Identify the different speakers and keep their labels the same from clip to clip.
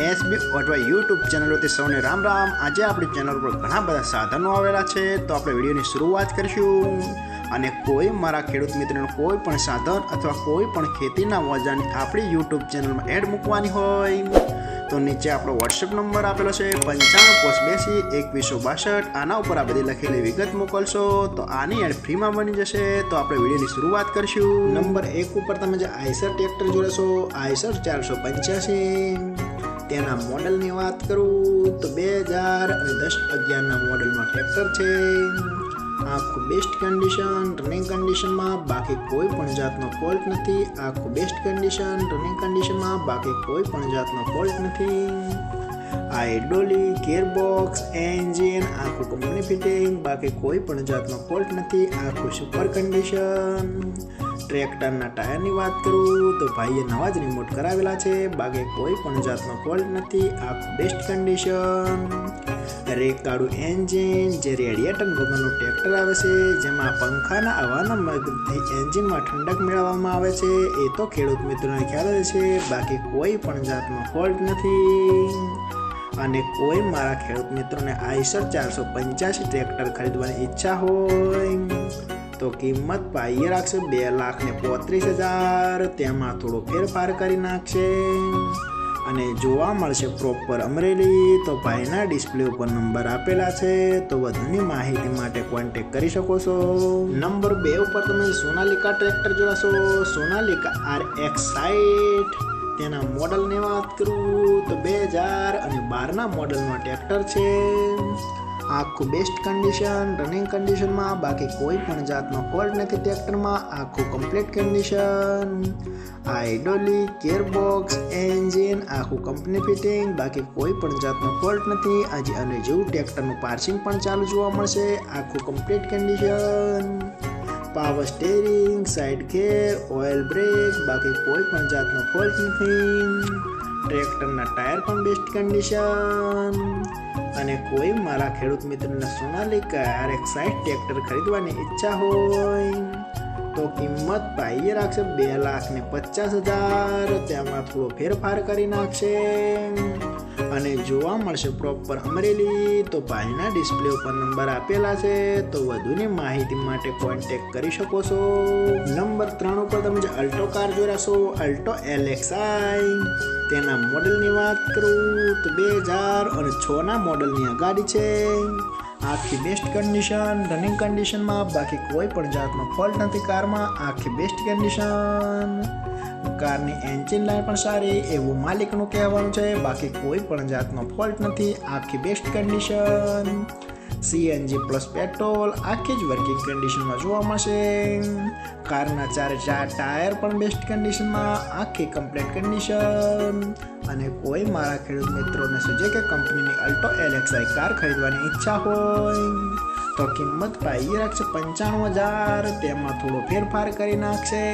Speaker 1: SB અથવા YouTube ચેનલોથી સૌને રામ રામ। આજે આપણી ચેનલ પર ઘણા બધા સાધનો આવેલા છે, તો આપણે વિડીયોની શરૂઆત કરીશું। અને કોઈ મારા ખેડૂત મિત્રોને કોઈ પણ સાધન અથવા કોઈ પણ ખેતીના ઓજારની આપણી યુટ્યુબ ચેનલમાં એડ મૂકવાની હોય તો નીચે આપણો વોટ્સએપ નંબર આપેલો છે 95822162। આના ઉપર આ બધી લખેલી વિગત મોકલશો તો આની એડ ફ્રીમાં બની જશે। તો આપણે વિડીયોની શરૂઆત કરીશું। નંબર 1 ઉપર તમે જે આઈસર ટ્રેક્ટર જોડેશો, આઈસર 485, તેના મોડલની વાત કરું તો 2010-11ના મોડલમાં ટ્રેક્ટર છે। આખું બેસ્ટ કન્ડિશન, રનિંગ કન્ડિશનમાં, બાકી કોઈ પણ જાતનો ફોલ્ટ નથી। આખું બેસ્ટ કન્ડિશન, રનિંગ કન્ડિશનમાં, બાકી કોઈ પણ જાતનો ફોલ્ટ નથી। હાઇડ્રોલિક, ગિયરબોક્સ, એન્જિન આખું કંપની ફિટિંગ, બાકી કોઈ પણ જાતનો ફોલ્ટ નથી। આખું સુપર કન્ડિશન। ટ્રેક્ટરના ટાયરની વાત કરું તો ભાઈએ નવા જ રિમોટ કરાવેલા છે, બાકી કોઈ પણ જાતનો ફોલ્ટ નથી। આખું બેસ્ટ કન્ડિશન। રેકાળું એન્જિન, જે રેડિએટર વગરનું ટ્રેક્ટર આવે છે, જેમાં પંખાના હવાના મદદથી એન્જિનમાં ઠંડક મેળવવામાં આવે છે, એ તો ખેડૂત મિત્રોને ખ્યાલ જ છે, બાકી કોઈ પણ જાતનો ફોલ્ટ નથી। અને કોઈ મારા ખેડૂત મિત્રોને આઈસર 485 ટ્રેક્ટર ખરીદવાની ઈચ્છા હોય તો કિંમત ભાઈએ રાખશે 2,35,000। તેમાં થોડો ફેરફાર કરી નાખશે અને જોવા મળશે પ્રોપર અમરેલી। તો ભાઈના ડિસ્પ્લે ઉપર નંબર આપેલા છે, તો વધુની માહિતી માટે કોન્ટેક્ટ કરી શકો છો। નંબર 2 ઉપર તમે સોનાલિકા ટ્રેક્ટર જોડાશો, સોનાલિકા RX60, તેના મોડલની વાત કરું તો 2012ના મોડલમાં ટ્રેક્ટર છે। આખું બેસ્ટ કન્ડિશન, રનિંગ કન્ડિશનમાં, બાકી કોઈ પણ જાતનો ફોલ્ટ નથી ટ્રેક્ટરમાં। આખું complete condition. Hydraulic, gearbox, engine આખું કંપની ફિટિંગ, બાકી કોઈ પણ જાતનો ફોલ્ટ નથી। આજે અને જેવું ટ્રેક્ટરનું પાર્સિંગ પણ ચાલુ જોવા મળશે। આખું complete condition. Power steering, side ગેર, ઓઇલ બ્રેક, બાકી કોઈ પણ જાતનો ફોલ્ટ નથી। ટ્રેક્ટરના ટાયર પણ બેસ્ટ કન્ડિશન। અને કોઈ મારા ખેડૂત મિત્રોને સોનાલિકા RX60 ટ્રેક્ટર ખરીદવાની ઈચ્છા હોય તો કિંમત ભાઈએ રાખશે 2,50,000। તેમાં થોડો ફેરફાર કરી નાખશે અને જોવા મળશે પ્રોપર અમરેલી। તો ભાઈના ડિસ્પ્લે ઉપર નંબર આપેલા છે, તો વધુની માહિતી માટે કોન્ટેક્ટ કરી શકો છો। નંબર 3 ઉપર તમે જે અલ્ટો કાર જોડાશો, અલ્ટો LXi, તેના મોડલની વાત કરું તો 2006ના મોડલની આ ગાડી છે। આખી બેસ્ટ કન્ડિશન, રનિંગ કન્ડિશનમાં, બાકી કોઈ પણ જાતનો ફોલ્ટ નથી કારમાં। આખી બેસ્ટ કન્ડિશન। કારની એન્જિન લાઇન પણ સારી એવું માલિકનું કહેવાનું છે, બાકી કોઈ પણ જાતનો ફોલ્ટ નથી। આખી best condition. CNG plus petrol આખી જ વર્કિંગ કન્ડિશનમાં જોવા મળશે। કારના 4 ટાયર પણ બેસ્ટ કન્ડિશનમાં, આખી કમ્પ્લીટ કન્ડિશન। અને કોઈ મારા ખેડૂત મિત્રોને સુઝુકી કંપનીની અલ્ટો LXi કાર ખરીદવાની ઈચ્છા હોય તો કિંમત ભાઈએ રાખશે 95,000। તેમાં થોડો ફેરફાર કરી નાખશે।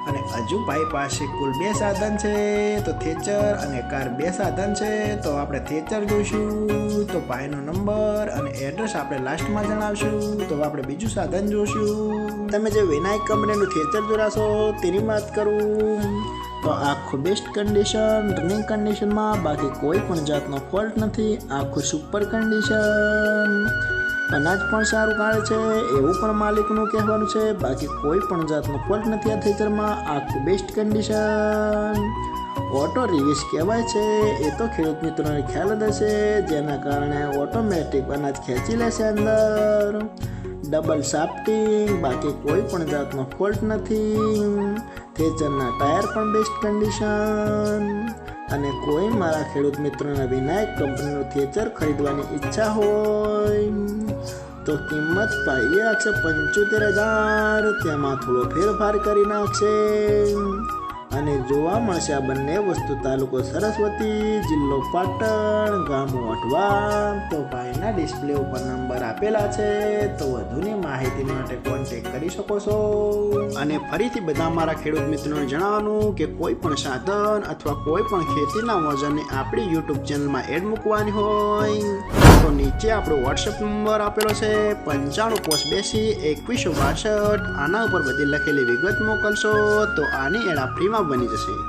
Speaker 1: અને હજુ ભાઈ પાસે કુલ 2 સાધન છે, તો થેચર અને કાર 2 સાધન છે, તો આપણે થેચર જોઈશું તો ભાઈનો નંબર અને એડ્રેસ આપણે લાસ્ટમાં જણાવશું। તો આપણે બીજું સાધન જોઈશું। તમે જે વિનાયક કંપનીનું થેચર જોડાશો તેની વાત કરું તો આખું બેસ્ટ કન્ડિશન, રનિંગ કન્ડિશનમાં, બાકી કોઈ પણ જાતનો ફોલ્ટ નથી। આખું સુપર કન્ડિશન। અનાજ પણ સારું કાઢે છે એવું પણ માલિકનું કહેવાનું છે, બાકી કોઈ પણ જાતનો ફોલ્ટ નથી આ થેચરમાં। આખું બેસ્ટ કન્ડિશન। ઓટો રિવીસ કહેવાય છે, એ તો ખેડૂત મિત્રોને ખ્યાલ જ હશે, જેના કારણે ઓટોમેટિક અનાજ ખેંચી લેશે અંદર। ડબલ શાફ્ટિંગ, બાકી કોઈ પણ જાતનો ફોલ્ટ નથી। થેચરના ટાયર પણ બેસ્ટ કન્ડિશન। અને કોઈ મારા ખેડૂત મિત્રોને વિનાયક કંપનીનું થેચર ખરીદવાની ઈચ્છા હોય તો કિંમત ભાઈએ રાખશે 75,000। તેમાં થોડો ફેરફાર કરી નાખશે અને જોવા મળશે આ બંને વસ્તુ તાલુકો સરસ્વતી, જિલ્લો પાટણ, ગામ વઢવા। તો ભાઈના ડિસ્પ્લે ઉપર નંબર આપેલા છે, તો વધુની માહિતી માટે કોન્ટેક્ટ કરી શકો છો। અને ફરીથી બધા મારા ખેડૂત મિત્રોને જણાવવાનું કે કોઈ પણ સાધન અથવા કોઈ પણ ખેતીના ઓજારની આપણી યુટ્યુબ ચેનલમાં એડ મૂકવાની હોય તો નીચે આપણો વોટ્સએપ નંબર આપેલો છે 95822162। આના ઉપર બધી લખેલી વિગત મોકલશો તો આની એડ ફ્રીમાં બની જશે।